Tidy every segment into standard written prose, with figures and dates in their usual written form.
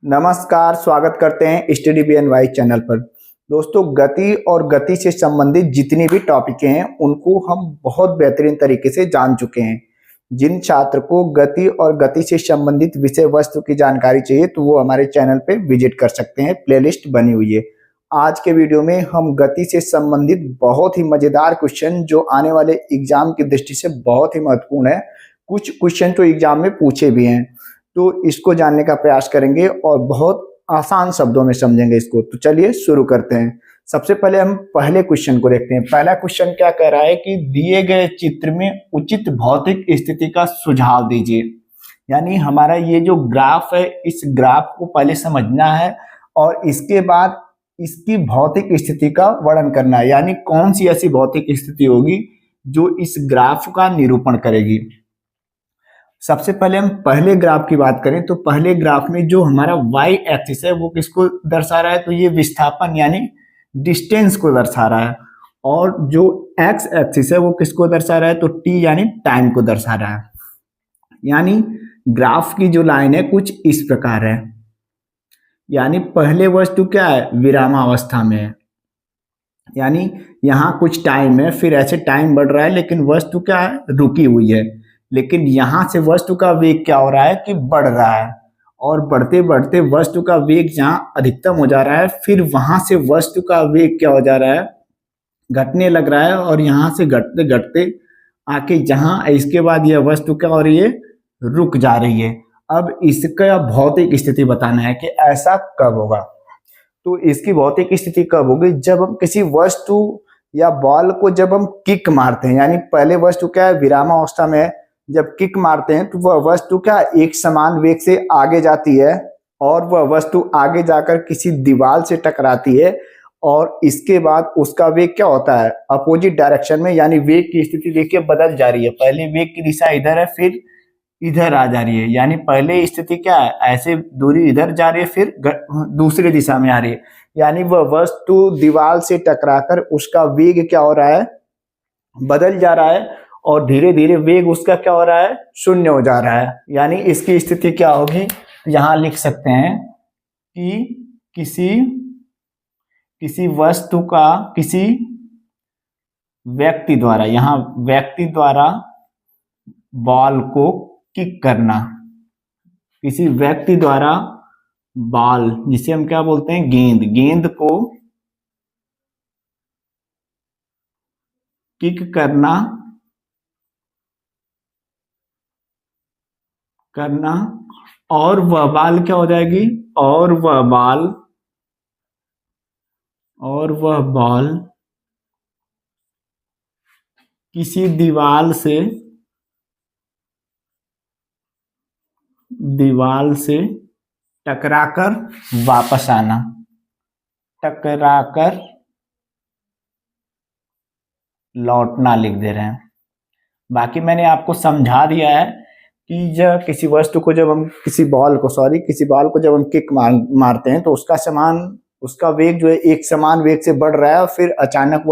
नमस्कार, स्वागत करते हैं स्टडी BNY चैनल पर। दोस्तों, गति और गति से संबंधित जितनी भी टॉपिक हैं उनको हम बहुत बेहतरीन तरीके से जान चुके हैं। जिन छात्र को गति और गति से संबंधित विषय वस्तु की जानकारी चाहिए तो वो हमारे चैनल पे विजिट कर सकते हैं, प्लेलिस्ट बनी हुई है। आज के वीडियो में हम गति से संबंधित बहुत ही मजेदार क्वेश्चन जो आने वाले एग्जाम की दृष्टि से बहुत ही महत्वपूर्ण है, कुछ क्वेश्चन तो एग्जाम में पूछे भी हैं, तो इसको जानने का प्रयास करेंगे और बहुत आसान शब्दों में समझेंगे इसको। तो चलिए शुरू करते हैं। सबसे पहले हम पहले क्वेश्चन को देखते हैं। पहला क्वेश्चन क्या कह रहा है कि दिए गए चित्र में उचित भौतिक स्थिति का सुझाव दीजिए। यानी हमारा ये जो ग्राफ है, इस ग्राफ को पहले समझना है और इसके बाद इसकी भौतिक स्थिति का वर्णन करना है। यानी कौन सी ऐसी भौतिक स्थिति होगी जो इस ग्राफ का निरूपण करेगी। सबसे पहले हम पहले ग्राफ की बात करें तो पहले ग्राफ में जो हमारा y एक्सिस है वो किसको दर्शा रहा है, तो ये विस्थापन यानी डिस्टेंस को दर्शा रहा है, और जो x एक्सिस है वो किसको दर्शा रहा है, तो t यानी टाइम को दर्शा रहा है। यानी ग्राफ की जो लाइन है कुछ इस प्रकार है। यानी पहले वस्तु क्या है, विरामावस्था में है, यानी यहाँ कुछ टाइम है, फिर ऐसे टाइम बढ़ रहा है लेकिन वस्तु क्या है, रुकी हुई है। लेकिन यहां से वस्तु का वेग क्या हो रहा है कि बढ़ रहा है, और बढ़ते बढ़ते वस्तु का वेग जहां अधिकतम हो जा रहा है, फिर वहां से वस्तु का वेग क्या हो जा रहा है, घटने लग रहा है, और यहां से घटते घटते आके जहां इसके बाद यह वस्तु क्या हो रही है, रुक जा रही है। अब इसका भौतिक स्थिति बताना है कि ऐसा कब होगा। तो इसकी भौतिक स्थिति कब होगी, जब हम किसी वस्तु या बॉल को जब हम किक मारते हैं। यानी पहले वस्तु क्या है, विरामावस्था में है, जब किक मारते हैं तो वह वस्तु क्या एक समान वेग से आगे जाती है, और वह वस्तु आगे जाकर किसी दीवार से टकराती है, और इसके बाद उसका वेग क्या होता है, अपोजिट डायरेक्शन में। यानी वेग की स्थिति देखिए बदल जा रही है, पहले वेग की दिशा इधर है, फिर इधर आ जा रही है। यानी पहले स्थिति क्या है, ऐसे दूरी इधर जा रही है, फिर दूसरी दिशा में आ रही है। यानी वह वस्तु दीवार से टकराकर उसका वेग क्या हो रहा है, बदल जा रहा है, और धीरे धीरे वेग उसका क्या हो रहा है, शून्य हो जा रहा है। यानी इसकी स्थिति क्या होगी, यहां लिख सकते हैं कि किसी वस्तु का किसी व्यक्ति द्वारा, यहां व्यक्ति द्वारा बॉल को किक करना, किसी व्यक्ति द्वारा बॉल, जिसे हम क्या बोलते हैं, गेंद को किक करना और वह बॉल क्या हो जाएगी, और वह बॉल किसी दीवार से टकराकर वापस आना, टकराकर लौटना लिख दे रहे हैं। बाकी मैंने आपको समझा दिया है कि जब किसी वस्तु को, जब हम किसी बॉल को जब हम किक मारते हैं तो उसका वेग जो है एक समान वेग से बढ़ रहा है, फिर अचानक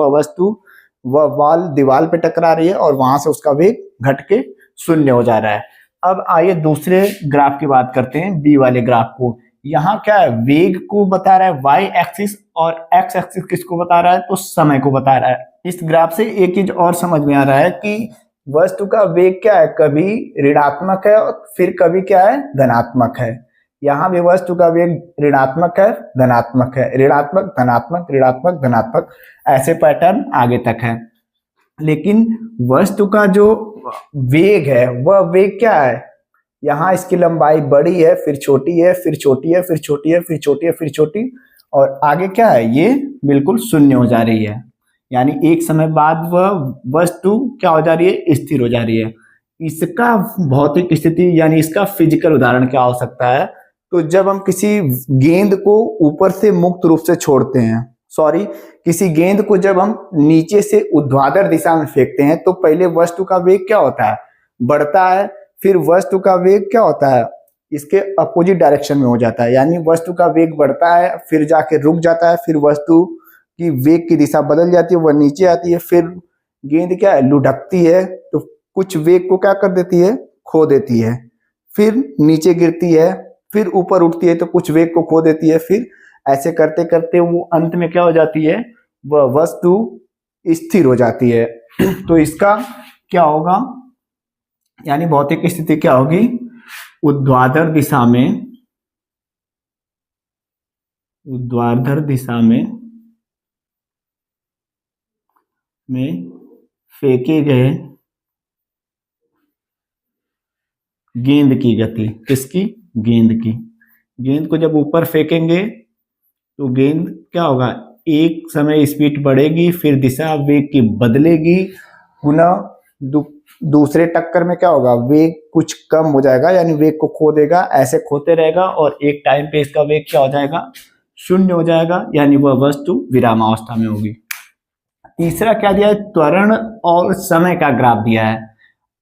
वह बॉल दीवार पे टकरा रही है और वहां से उसका वेग घट के शून्य हो जा रहा है। अब आइए दूसरे ग्राफ की बात करते हैं, बी वाले ग्राफ को। यहाँ क्या है, वेग को बता रहा है वाई एक्सिस, और एक्स एक्सिस किसको बता रहा है, तो समय को बता रहा है। इस ग्राफ से एक चीज और समझ में आ रहा है कि वस्तु का वेग क्या है, कभी ऋणात्मक है और फिर कभी क्या है, धनात्मक है। यहाँ भी वस्तु का वेग ऋणात्मक है, धनात्मक है, ऋणात्मक धनात्मक, ऋणात्मक धनात्मक, ऐसे पैटर्न आगे तक है। लेकिन वस्तु का जो वेग है वह वेग क्या है, यहाँ इसकी लंबाई बड़ी है, फिर छोटी है, फिर छोटी है, फिर छोटी है, फिर छोटी है, फिर छोटी, और आगे क्या है, ये बिल्कुल शून्य हो जा रही है। यानी एक समय बाद वह वस्तु क्या हो जा रही है, स्थिर हो जा रही है। इसका भौतिक स्थिति यानी इसका फिजिकल उदाहरण क्या हो सकता है, तो जब हम किसी गेंद को ऊपर से मुक्त रूप से छोड़ते हैं, किसी गेंद को जब हम नीचे से ऊर्ध्वाधर दिशा में फेंकते हैं तो पहले वस्तु का वेग क्या होता है, बढ़ता है, फिर वस्तु का वेग क्या होता है, इसके अपोजिट डायरेक्शन में हो जाता है। यानी वस्तु का वेग बढ़ता है, फिर जाके रुक जाता है, फिर वस्तु की वेग की दिशा बदल जाती है, वह नीचे आती है, फिर गेंद क्या है, लुढ़कती है, तो कुछ वेग को क्या कर देती है, खो देती है, फिर नीचे गिरती है, फिर ऊपर उठती है तो कुछ वेग को खो देती है, फिर ऐसे करते करते वो अंत में क्या हो जाती है, वह वस्तु स्थिर हो जाती है। तो इसका क्या होगा, यानी भौतिक स्थिति क्या होगी, ऊर्ध्वाधर दिशा में फेंके गए गेंद की गति। किसकी? गेंद की। गेंद को जब ऊपर फेंकेंगे तो गेंद क्या होगा, एक समय स्पीड बढ़ेगी, फिर दिशा वेग की बदलेगी, पुनः दूसरे टक्कर में क्या होगा, वेग कुछ कम हो जाएगा, यानी वेग को खो देगा, ऐसे खोते रहेगा और एक टाइम पे इसका वेग क्या हो जाएगा, शून्य हो जाएगा, यानी वह वस्तु विरामावस्था में होगी। तीसरा क्या दिया है, त्वरण और समय का ग्राफ दिया है।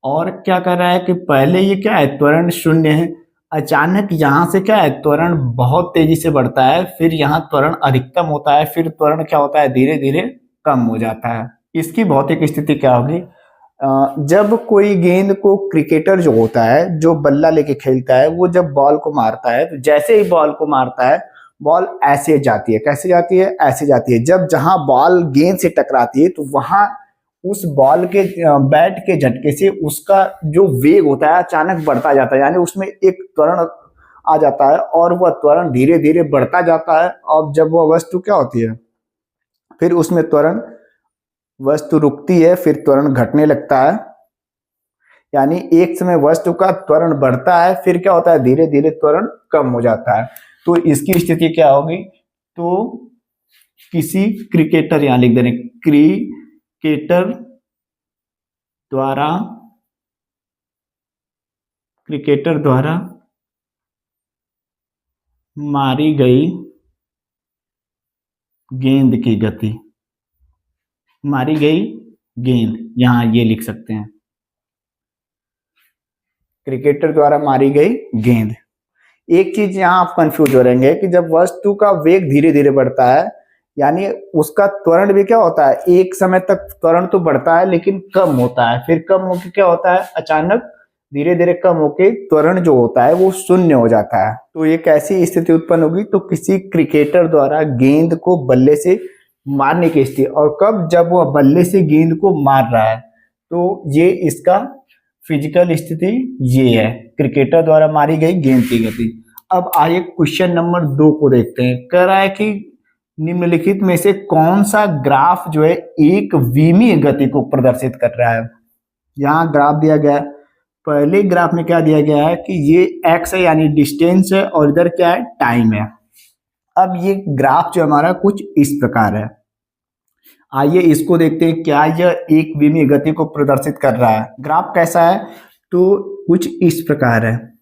और क्या कर रहा है कि पहले ये क्या है, त्वरण शून्य है, अचानक यहाँ से क्या है, त्वरण बहुत तेजी से बढ़ता है, फिर यहाँ त्वरण अधिकतम होता है, फिर त्वरण क्या होता है, धीरे धीरे कम हो जाता है। इसकी भौतिक स्थिति क्या होगी, जब कोई गेंद को क्रिकेटर जो होता है, जो बल्ला लेके खेलता है, वो जब बॉल को मारता है तो जैसे ही बॉल को मारता है, बॉल ऐसे जाती है। कैसे जाती है? ऐसे जाती है। जब जहां बॉल गेंद से टकराती है तो वहां उस बॉल के बैट के झटके से उसका जो वेग होता है अचानक बढ़ता जाता है, यानी उसमें एक त्वरण आ जाता है और वह त्वरण धीरे धीरे बढ़ता जाता है। और जब वह वस्तु क्या होती है, फिर उसमें त्वरण, वस्तु रुकती है, फिर त्वरण घटने लगता है, यानी एक समय वस्तु का त्वरण बढ़ता है, फिर क्या होता है, धीरे धीरे त्वरण कम हो जाता है। तो इसकी स्थिति क्या होगी, तो किसी क्रिकेटर, यहां लिख देने, क्रिकेटर द्वारा मारी गई गेंद की गति, मारी गई गेंद, यहां ये लिख सकते हैं, क्रिकेटर द्वारा मारी गई गेंद। एक चीज यहां आप कंफ्यूज हो रहेंगे कि जब वस्तु का वेग धीरे धीरे बढ़ता है, यानी उसका त्वरण भी क्या होता है, एक समय तक त्वरण तो बढ़ता है लेकिन कम होता है, फिर कम होकर क्या होता है, अचानक धीरे धीरे कम होके त्वरण जो होता है वो शून्य हो जाता है। तो ये कैसी स्थिति उत्पन्न होगी, तो किसी क्रिकेटर द्वारा गेंद को बल्ले से मारने की स्थिति। और कब, जब वह बल्ले से गेंद को मार रहा है, तो ये इसका फिजिकल स्थिति ये है, क्रिकेटर द्वारा मारी गई गेंद की गति। अब आइए क्वेश्चन नंबर 2 को देखते हैं। कह रहा है कि निम्नलिखित में से कौन सा ग्राफ जो है एक विमीय गति को प्रदर्शित कर रहा है। यहाँ ग्राफ दिया गया है, पहले ग्राफ में क्या दिया गया है कि ये x है, यानी डिस्टेंस है, और इधर क्या है, टाइम है। अब ये ग्राफ जो हमारा कुछ इस प्रकार है, आइए इसको देखते हैं, क्या यह एक विमीय गति को प्रदर्शित कर रहा है। ग्राफ कैसा है, तो कुछ इस प्रकार है।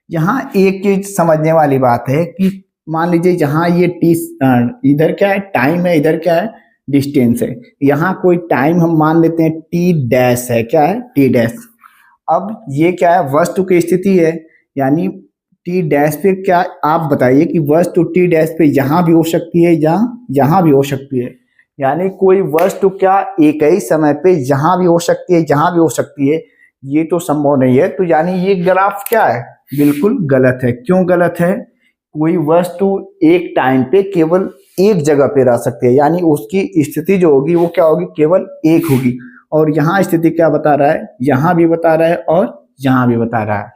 यहाँ एक चीज समझने वाली बात है कि मान लीजिए यहाँ ये इधर क्या है, टाइम है, इधर क्या है, डिस्टेंस है। यहाँ कोई टाइम हम मान लेते हैं t डैश है, क्या है, t डैश। अब ये क्या है, वस्तु की स्थिति है, यानी t डैश पे क्या, आप बताइए कि वस्तु t डैश पे यहाँ भी हो सकती है या यहाँ भी हो सकती है, यानी कोई वस्तु क्या एक ही समय पे यहाँ भी हो सकती है, यहाँ भी हो सकती है, ये तो संभव नहीं है। तो यानी ये ग्राफ क्या है, बिल्कुल गलत है। क्यों गलत है, कोई वस्तु एक टाइम पे केवल एक जगह पे रह सकती है, यानी उसकी स्थिति जो होगी वो क्या होगी, केवल एक होगी। और यहाँ स्थिति क्या बता रहा है, यहाँ भी बता रहा है और यहाँ भी बता रहा है।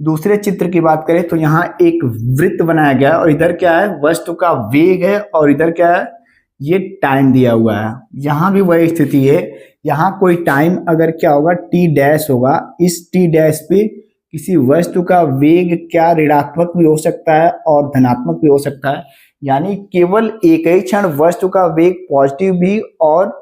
दूसरे चित्र की बात करें तो यहाँ एक वृत्त बनाया गया है और इधर क्या है, वस्तु का वेग है, और इधर क्या है, ये टाइम दिया हुआ है। यहाँ भी वही स्थिति है, यहाँ कोई टाइम अगर क्या होगा, t डैश होगा, इस t डैश पे किसी वस्तु का वेग क्या ऋणात्मक भी हो सकता है और धनात्मक भी हो सकता है, यानी केवल एक ही क्षण वस्तु का वेग पॉजिटिव भी और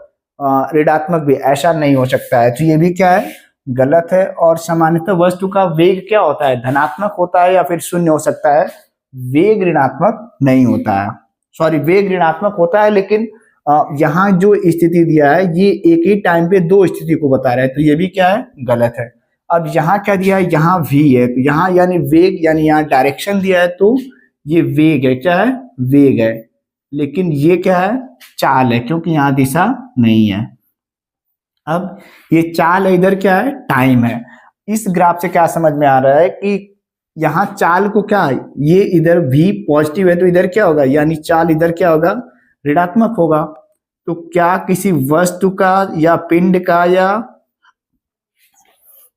ऋणात्मक भी, ऐसा नहीं हो सकता है। तो ये भी क्या है, गलत है। और सामान्यतः वस्तु का वेग क्या होता है, धनात्मक होता है या फिर शून्य हो सकता है, वेग ऋणात्मक नहीं होता है, सॉरी वेग ऋणात्मक होता है, लेकिन यहाँ जो स्थिति दिया है ये एक ही टाइम पे दो स्थिति को बता रहा है, तो ये भी क्या है, गलत है। अब यहाँ क्या दिया है, यहाँ v है, तो यहाँ यानी वेग, यानी यहाँ डायरेक्शन दिया है, तो ये वेग है, क्या है, वेग है, लेकिन ये क्या है, चाल है, क्योंकि यहाँ दिशा नहीं है। अब ये चाल है, इधर क्या है, टाइम है। इस ग्राफ से क्या समझ में आ रहा है कि यहाँ चाल को क्या, ये इधर भी पॉजिटिव है तो इधर क्या होगा, यानी चाल इधर क्या होगा, ऋणात्मक होगा। तो क्या किसी वस्तु का या पिंड का या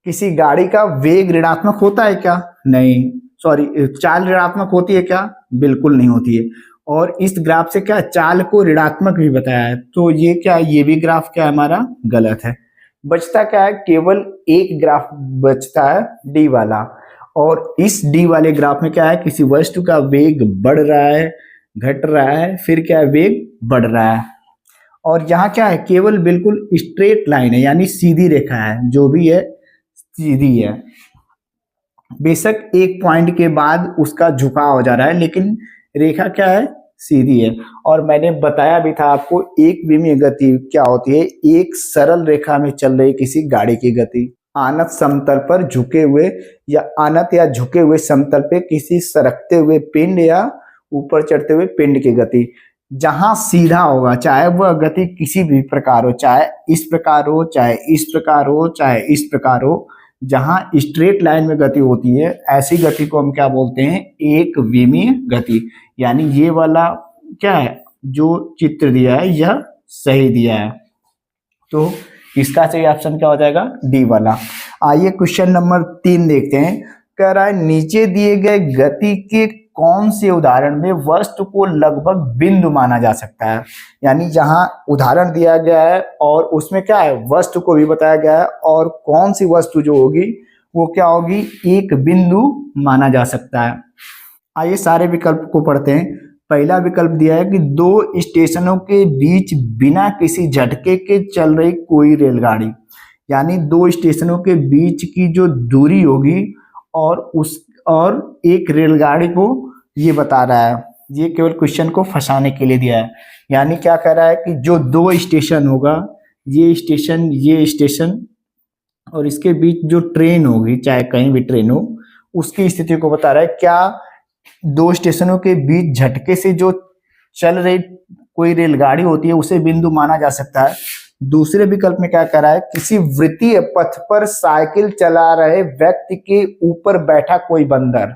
किसी गाड़ी का वेग ऋणात्मक होता है क्या? नहीं, सॉरी, चाल ऋणात्मक होती है क्या? बिल्कुल नहीं होती है। और इस ग्राफ से क्या चाल को ऋणात्मक भी बताया है, तो ये क्या, ये भी ग्राफ क्या हमारा गलत है। बचता क्या है, केवल एक ग्राफ बचता है डी वाला। और इस डी वाले ग्राफ में क्या है, किसी वस्तु का वेग बढ़ रहा है, घट रहा है, फिर क्या है, वेग बढ़ रहा है। और यहाँ क्या है, केवल बिल्कुल स्ट्रेट लाइन है, यानी सीधी रेखा है, जो भी है सीधी है। बेशक एक पॉइंट के बाद उसका झुकाव हो जा रहा है, लेकिन रेखा क्या है, सीधी है। और मैंने बताया भी था आपको, एक विमीय गति क्या होती है, एक सरल रेखा में चल रही किसी गाड़ी की गति। आनत समतल पर झुके हुए या आनत या झुके हुए समतल पे किसी सरकते हुए पिंड या ऊपर चढ़ते हुए पिंड की गति। जहां सीधा होगा, चाहे वह गति किसी भी प्रकार हो, चाहे इस प्रकार हो, चाहे इस प्रकार हो, चाहे इस प्रकार हो, जहां स्ट्रेट लाइन में गति होती है, ऐसी गति को हम क्या बोलते हैं, एक विमीय गति। यानी ये वाला क्या है, जो चित्र दिया है यह सही दिया है। तो इसका सही ऑप्शन क्या हो जाएगा, डी वाला। आइए क्वेश्चन नंबर 3 देखते हैं। कह रहा है नीचे दिए गए गति के कौन से उदाहरण में वस्तु को लगभग बिंदु माना जा सकता है। यानी जहां उदाहरण दिया गया है और उसमें क्या है, वस्तु को भी बताया गया है, और कौन सी वस्तु जो होगी वो क्या होगी, एक बिंदु माना जा सकता है। आइए सारे विकल्प को पढ़ते हैं। पहला विकल्प दिया है कि दो स्टेशनों के बीच बिना किसी झटके के चल रही कोई रेलगाड़ी। यानी दो स्टेशनों के बीच की जो दूरी होगी और एक रेलगाड़ी को ये बता रहा है। ये केवल क्वेश्चन को फंसाने के लिए दिया है। यानी क्या कह रहा है कि जो दो स्टेशन होगा, ये स्टेशन और इसके बीच जो ट्रेन होगी, चाहे कहीं भी ट्रेन हो, उसकी स्थिति को बता रहा है। क्या दो स्टेशनों के बीच झटके से जो चल रही कोई रेलगाड़ी होती है उसे बिंदु माना जा सकता है। दूसरे विकल्प में क्या कह रहा है, किसी वृत्तीय पथ पर साइकिल चला रहे व्यक्ति के ऊपर बैठा कोई बंदर।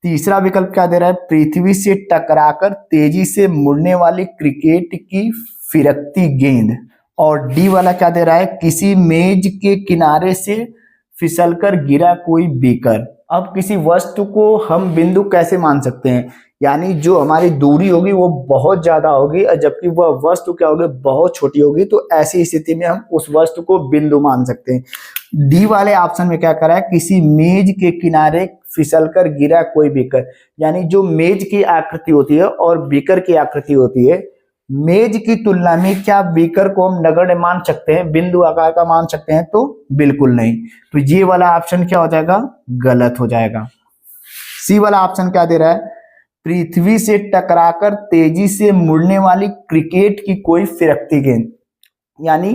तीसरा विकल्प क्या दे रहा है, पृथ्वी से टकराकर तेजी से मुड़ने वाली क्रिकेट की फिरकती गेंद। और डी वाला क्या दे रहा है, किसी मेज के किनारे से फिसलकर गिरा कोई बीकर। अब किसी वस्तु को हम बिंदु कैसे मान सकते हैं, यानी जो हमारी दूरी होगी वो बहुत ज्यादा होगी और जबकि वह वस्तु क्या होगी, बहुत छोटी होगी। तो ऐसी स्थिति में हम उस वस्तु को बिंदु मान सकते हैं। डी वाले ऑप्शन में क्या करा है, किसी मेज के किनारे फिसलकर गिरा कोई बीकर। यानी जो मेज की आकृति होती है और बीकर की आकृति होती है, मेज की तुलना में क्या बीकर को हम नगण्य मान सकते हैं, बिंदु आकार का मान सकते हैं? तो बिल्कुल नहीं। तो ये वाला ऑप्शन क्या हो जाएगा, गलत हो जाएगा। सी वाला ऑप्शन क्या दे रहा है, पृथ्वी से टकराकर तेजी से मुड़ने वाली क्रिकेट की कोई फिरकती गेंद। यानी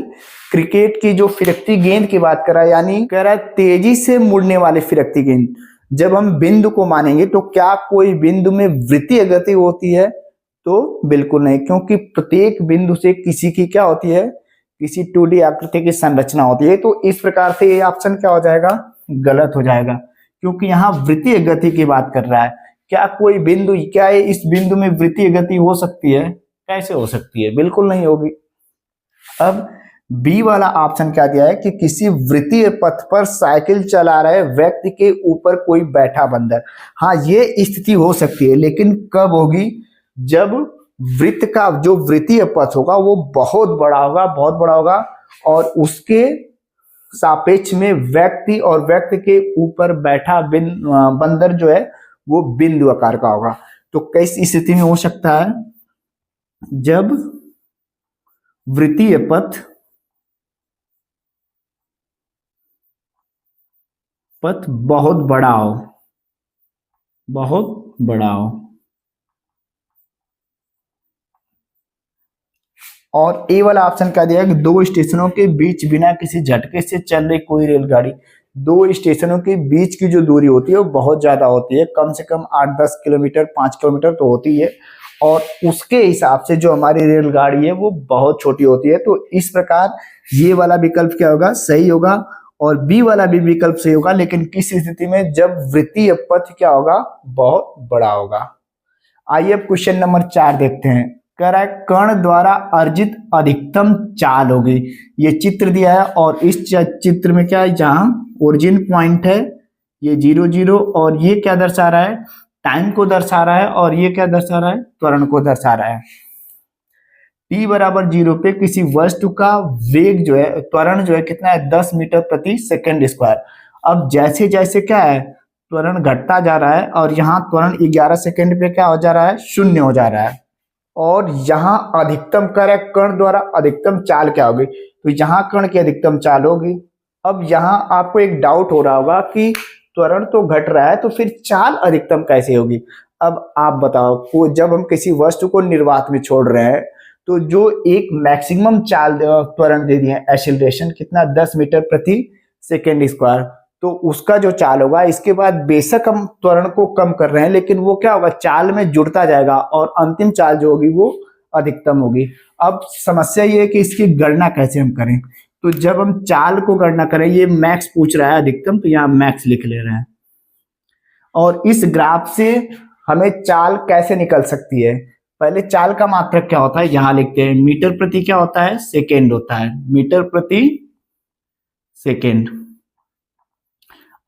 क्रिकेट की जो फिरकती गेंद की बात कर रहा है, यानी कह रहा है तेजी से मुड़ने वाली फिरकती गेंद। जब हम बिंदु को मानेंगे तो क्या कोई बिंदु में वृत्तीय गति होती है? तो बिल्कुल नहीं, क्योंकि प्रत्येक बिंदु से किसी की क्या होती है, किसी 2D आकृति की संरचना होती है। तो इस प्रकार से ये ऑप्शन क्या हो जाएगा, गलत हो जाएगा, क्योंकि यहाँ वृत्तीय गति की बात कर रहा है। क्या कोई बिंदु, क्या इस बिंदु में वृत्तीय गति हो सकती है? कैसे हो सकती है, बिल्कुल नहीं होगी। अब बी वाला ऑप्शन क्या दिया है कि किसी वृत्तीय पथ पर साइकिल चला रहे व्यक्ति के ऊपर कोई बैठा बंदर। हाँ, ये स्थिति हो सकती है, लेकिन कब होगी, जब वृत्त का जो वृत्तीय पथ होगा वो बहुत बड़ा होगा और उसके सापेक्ष में व्यक्ति और व्यक्ति के ऊपर बैठा बंदर जो है वो बिंदु आकार का होगा। तो कैसी स्थिति में हो सकता है, जब वृत्तीय पथ बहुत बड़ा हो। और ए वाला ऑप्शन क्या दिया है कि दो स्टेशनों के बीच बिना किसी झटके से चल रही कोई रेलगाड़ी। दो स्टेशनों के बीच की जो दूरी होती है वो बहुत ज्यादा होती है, कम से कम 8-10 किलोमीटर, 5 किलोमीटर तो होती है, और उसके हिसाब से जो हमारी रेलगाड़ी है वो बहुत छोटी होती है। तो इस प्रकार ये वाला विकल्प क्या होगा, सही होगा। और बी वाला भी विकल्प सही होगा, लेकिन किस स्थिति में, जब वृत्तीय पथ क्या होगा, बहुत बड़ा होगा। आइए अब क्वेश्चन नंबर 4 देखते हैं। कह रहा है कण द्वारा अर्जित अधिकतम चाल होगी। ये चित्र दिया है और इस चित्र में क्या है, जहां ओरिजिन पॉइंट है ये 0 0, और ये क्या दर्शा रहा है, टाइम को दर्शा रहा है, और ये क्या दर्शा रहा है, त्वरण को दर्शा रहा है। t बराबर 0 पे किसी वस्तु का वेग जो है, त्वरण जो है कितना है, 10 मीटर प्रति सेकंड स्क्वायर। अब जैसे जैसे क्या है, त्वरण घटता जा रहा है, और यहाँ त्वरण 11 सेकंड पे क्या हो जा रहा है, शून्य हो जा रहा है। और यहाँ अधिकतम कर है, कण द्वारा अधिकतम चाल क्या होगी, तो यहाँ कण की अधिकतम चाल होगी। अब यहाँ आपको एक डाउट हो रहा होगा कि त्वरण तो घट रहा है, तो फिर चाल अधिकतम कैसे होगी। अब आप बताओ, जब हम किसी वस्तु को निर्वात में छोड़ रहे हैं, तो जो एक मैक्सिमम चाल त्वरण दे दिए, एक्सीलरेशन कितना, 10 मीटर प्रति सेकेंड स्क्वायर, तो उसका जो चाल होगा, इसके बाद बेशक हम त्वरण को कम कर रहे हैं, लेकिन वो क्या होगा, चाल में जुड़ता जाएगा, और अंतिम चाल जो होगी वो अधिकतम होगी। अब समस्या ये है कि इसकी गणना कैसे हम करें। तो जब हम चाल को गणना करें, ये मैक्स पूछ रहा है अधिकतम, तो यहाँ मैक्स लिख ले रहे हैं। और इस ग्राफ से हमें चाल कैसे निकल सकती है, पहले चाल का मात्रक क्या होता है, यहां लिखते हैं, मीटर प्रति क्या होता है, सेकेंड होता है, मीटर प्रति सेकेंड।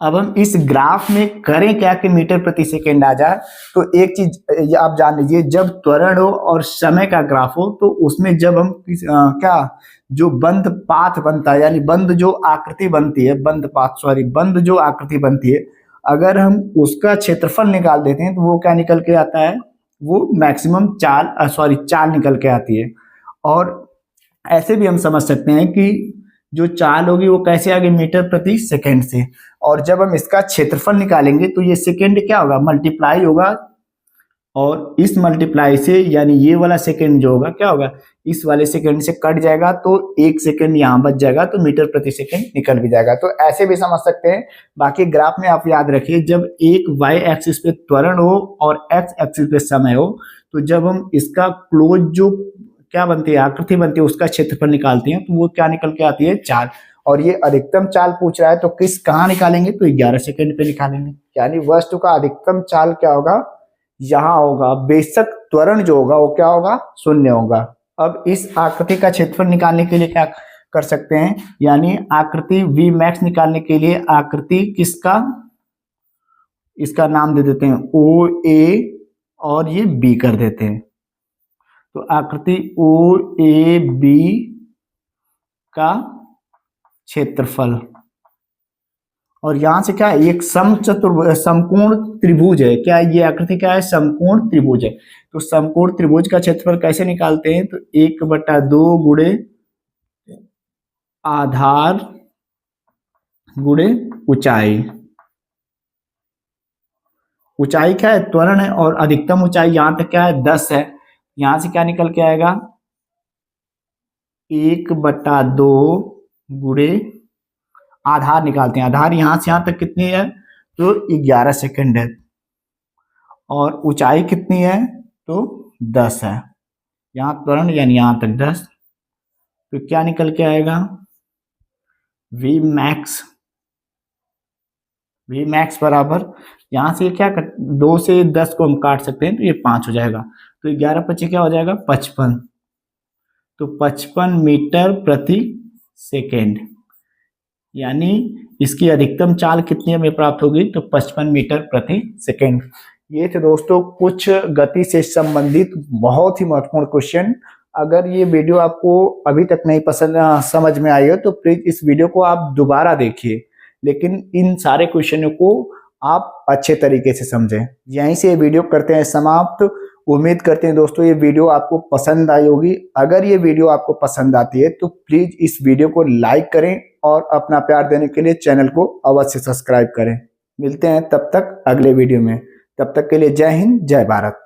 अब हम इस ग्राफ में करें क्या कि मीटर प्रति सेकेंड आ जाए, तो एक चीज आप जान लीजिए, जब त्वरण हो और समय का ग्राफ हो, तो उसमें जब हम क्या, जो बंद पाथ बनता है, यानी बंद जो आकृति बनती है, बंद जो आकृति बनती है, अगर हम उसका क्षेत्रफल निकाल देते हैं, तो वो क्या निकल के आता है, वो मैक्सिमम चाल निकल के आती है। और ऐसे भी हम समझ सकते हैं कि जो चाल होगी वो कैसे आगे, मीटर प्रति सेकेंड से, और जब हम इसका क्षेत्रफल निकालेंगे तो ये सेकेंड क्या होगा, मल्टीप्लाई होगा, और इस मल्टीप्लाई से यानी ये वाला सेकेंड जो होगा क्या होगा, इस वाले सेकेंड से कट जाएगा, तो 1 सेकेंड यहाँ बच जाएगा, तो मीटर प्रति सेकेंड निकल भी जाएगा। तो ऐसे भी समझ सकते हैं। बाकी ग्राफ में आप याद रखिए, जब एक वाई एक्सिस पे त्वरण हो और एक्स एक्सिस पे समय हो, तो जब हम इसका क्लोज जो क्या बनती है, आकृति बनती है, उसका क्षेत्रफल निकालते हैं, तो वो क्या निकल के आती है, चाल। और ये अधिकतम चाल पूछ रहा है, तो कहाँ निकालेंगे, तो 11 सेकेंड पे निकालेंगे, यानी वस्तु का अधिकतम चाल क्या होगा, यहाँ होगा। बेशक त्वरण जो होगा वो क्या होगा, शून्य होगा। अब इस आकृति का क्षेत्रफल निकालने के लिए क्या कर सकते हैं, यानी आकृति वी मैक्स निकालने के लिए आकृति किसका, इसका नाम दे देते हैं ओ ए, और ये बी कर देते हैं। तो आकृति ओ ए बी का क्षेत्रफल, और यहां से क्या है, एक समकोण त्रिभुज है, क्या ये आकृति क्या है, समकोण त्रिभुज है। तो समकोण त्रिभुज का क्षेत्रफल कैसे निकालते हैं, तो 1/2 गुणे आधार गुणे ऊंचाई। ऊंचाई क्या है, त्वरण है, और अधिकतम ऊंचाई यहां तक क्या है, 10 है। यहां से क्या निकल के आएगा, 1/2 गुणे आधार निकालते हैं, आधार यहां से यहां तक कितनी है, तो 11 सेकंड है, और ऊंचाई कितनी है, तो 10 है। यहाँ त्वरण यानी यहां तक 10, तो क्या निकल के आएगा, वी मैक्स बराबर, यहां से क्या 2 से 10 को हम काट सकते हैं, तो ये 5 हो जाएगा, तो 11 × 5 क्या हो जाएगा, 55। तो 55 मीटर प्रति सेकेंड, यानी इसकी अधिकतम चाल कितनी हमें प्राप्त होगी, तो 55 मीटर प्रति सेकेंड। ये थे दोस्तों कुछ गति से संबंधित बहुत ही महत्वपूर्ण क्वेश्चन। अगर ये वीडियो आपको अभी तक नहीं समझ में आई हो, तो प्लीज इस वीडियो को आप दोबारा देखिए, लेकिन इन सारे क्वेश्चनों को आप अच्छे तरीके से समझें। यहीं से ये वीडियो करते हैं समाप्त। उम्मीद करते हैं दोस्तों ये वीडियो आपको पसंद आई होगी। अगर ये वीडियो आपको पसंद आती है तो प्लीज इस वीडियो को लाइक करें, और अपना प्यार देने के लिए चैनल को अवश्य सब्सक्राइब करें। मिलते हैं तब तक अगले वीडियो में, तब तक के लिए जय हिंद, जय भारत।